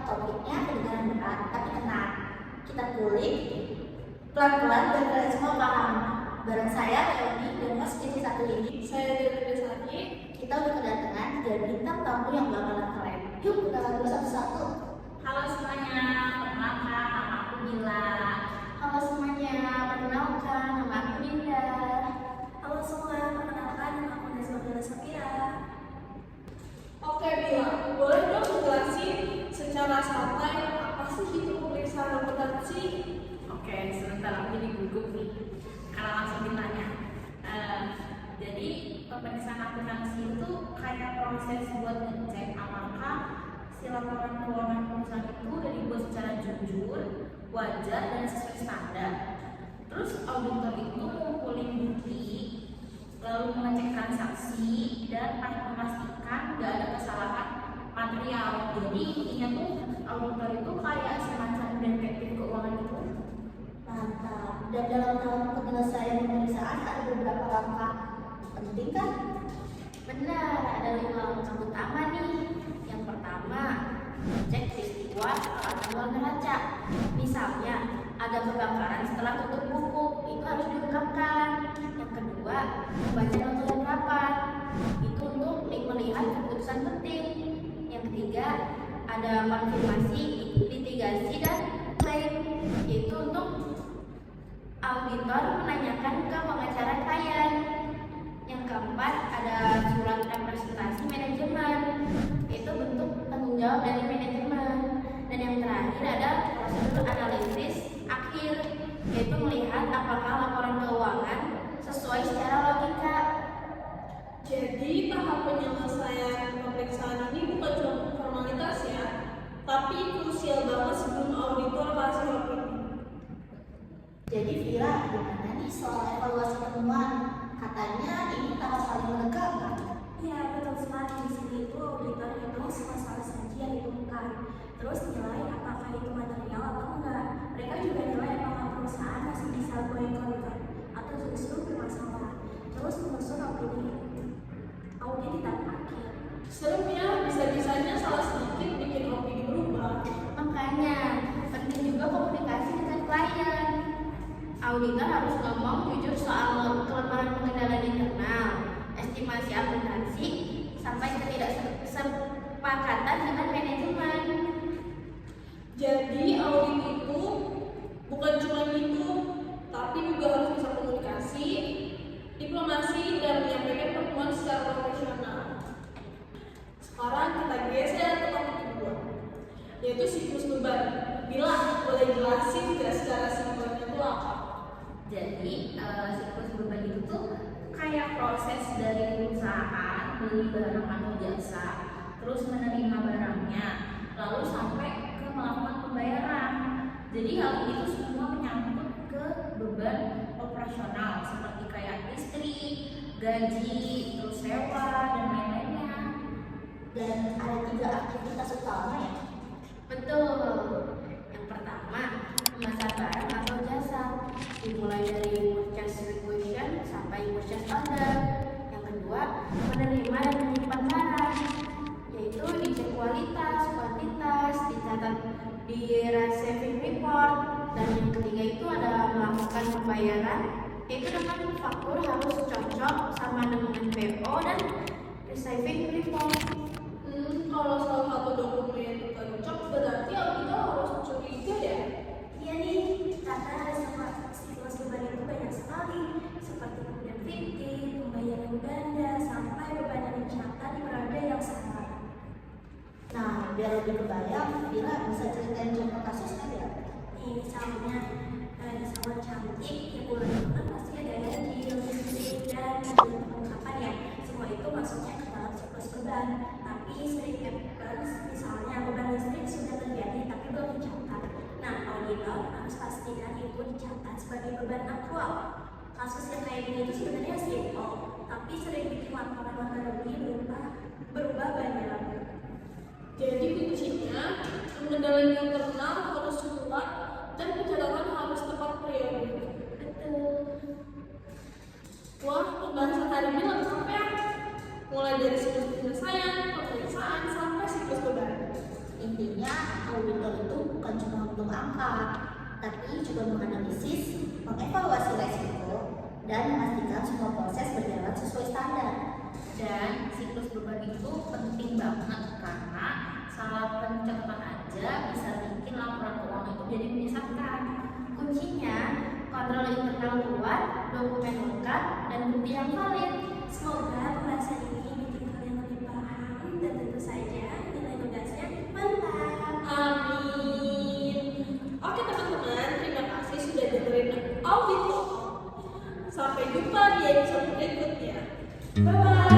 topiknya kedengaran berat, tapi tenang, kita kulik pelan-pelan dan kalian semua paham. Bareng saya, Leoni, dan host jadi satu ini. Saya Dewi Sati. Kita udah kedatangan dan bintang tamu yang bakalan keren. Yuk, kenalan dulu satu-satu. Halo semuanya, perkenalkan nama aku Gila. Halo semuanya, perkenalkan nama aku Dinda. Halo semua, perkenalkan nama aku Nazwa Safira. Oke Bila, boleh dong jelasin secara santai apa sih itu pemeriksaan akuntansi? Oke, sebentar aku jadi gugup nih karena langsung ditanya. Jadi pemeriksaan akuntansi itu kayak proses buat ngecek apakah si laporan keuangan perusahaan itu udah dibuat secara jujur, wajar, dan sesuai standar. Terus auditor itu ngumpulin bukti, lalu mengecek transaksi dan memastikan nggak ada kesalahan material. Jadi intinya tuh auditor itu kayak semacam detektif keuangan gitu. Mantap. Dan dalam tahap penyelesaian pemeriksaan ada beberapa langkah penting kan? Benar, ada 5 langkah utama nih. Yang pertama, cek peristiwa setelah tanggal neraca. Misalnya, ada kebakaran setelah tutup buku, itu harus diungkapkan. Yang kedua, membaca nota dan rapat. Itu untuk melihat keputusan penting. Yang ketiga, ada konfirmasi, litigasi, dan klaim. Yaitu untuk auditor menanyakan ke pengacara klien. Yang keempat, ada surat representasi manajemen, itu bentuk tanggung jawab dari manajemen. Dan yang terakhir ada prosedur analisis akhir, yaitu melihat apakah laporan keuangan sesuai secara logika. Jadi tahap penyelesaian pemeriksaan ini bukan cuma formalitas ya, tapi krusial banget sebelum auditor kasih opini. Jadi Vira, gimana nih soal evaluasi temuan? Katanya ini tahap paling menegangkan. Iya, betul sekali. Di sini itu auditor hitung semua salah saji yang ditemukan. Terus nilai apakah itu material atau enggak. Mereka juga nilai apakah perusahaan masih bisa going concern atau justru bermasalah. Terus menyusun opini audit di tahap akhir. Serem ya, bisa-bisanya salah sedikit bikin opini berubah. Makanya penting juga komunikasi dengan klien. Auditor harus ngomong jujur soal kelemahan pengendalian internal, estimasi akuntansi, sampai ketidaksepakatan dengan manajemen. Jadi audit itu bukan cuma itu, tapi juga harus bisa komunikasi, diplomasi, dan menyampaikan temuan secara profesional. Sekarang kita geser ke topik kedua, yaitu siklus beban. Bila boleh jelasin nggak secara simpelnya itu apa? Jadi siklus beban itu tuh kayak proses dari perusahaan beli barang atau jasa, terus menerima barangnya, lalu sampai ke melakukan pembayaran. Jadi hal ini tuh semua menyangkut ke beban operasional seperti kayak listrik, gaji, terus sewa, dan lain-lainnya. Dan ada 3 aktivitas utama ya. Betul. Yang pertama, memasak barang atau jasa, dimulai dari purchase requisition sampai purchase order. Yang kedua, menerima dan menyimpan barang, yaitu dicek kualitas, kuantitas, dicatat di receiving report. Dan yang ketiga itu ada melakukan pembayaran, yaitu dengan faktur harus cocok sama dengan PO dan receiving report. Kalau salah satu dokumen itu cocok, berarti auditor harus curiga ya? Iya nih, karena siklus beban itu banyak sekali, seperti kemudian fiktif, pembayaran ganda, sampai beban yang dicatat di periode yang sama. Nah, biar lebih kebayang, Vira bisa ceritain contoh kasus kan ya? Nih, misalnya di salon cantik, ya bulan depan pasti ada gaji, listrik, dan pengungkapan ya. Semua itu masuknya ke dalam siklus beban. Tapi sering misalnya beban listrik sudah terjadi tapi belum dicatat. Nah, auditor harus pastikan itu dicatat sebagai beban aktual. Kasus yang kayak gini itu sebenarnya simpel, tapi sering bikin laporan lebih berubah banyak. Jadi kuncinya, pengendalian internal harus kuat dan pencatatan harus tepat periode. Betul. Wah, pembahasan hari ini lengkap ya. Mulai dari siklus penyelesaian, pemeriksaan, sampai siklus beban. Intinya Sebenarnya auditor itu bukan cuma untuk angka, tapi juga menganalisis, mengevaluasi resiko, dan memastikan semua proses berjalan sesuai standar. Dan siklus berbagi itu penting banget karena salah pencatatan aja bisa bikin laporan keuangan itu jadi menyesatkan. Kuncinya, kontrol internal kuat, dokumen lengkap, dan bukti yang valid. Semoga pembahasan ini bikin kalian lebih paham dan tentu saja nilai tugasnya mantap. Amin. Oke teman-teman, terima kasih sudah dengerin Audit Talk. Sampai jumpa di episode berikutnya. Bye-bye.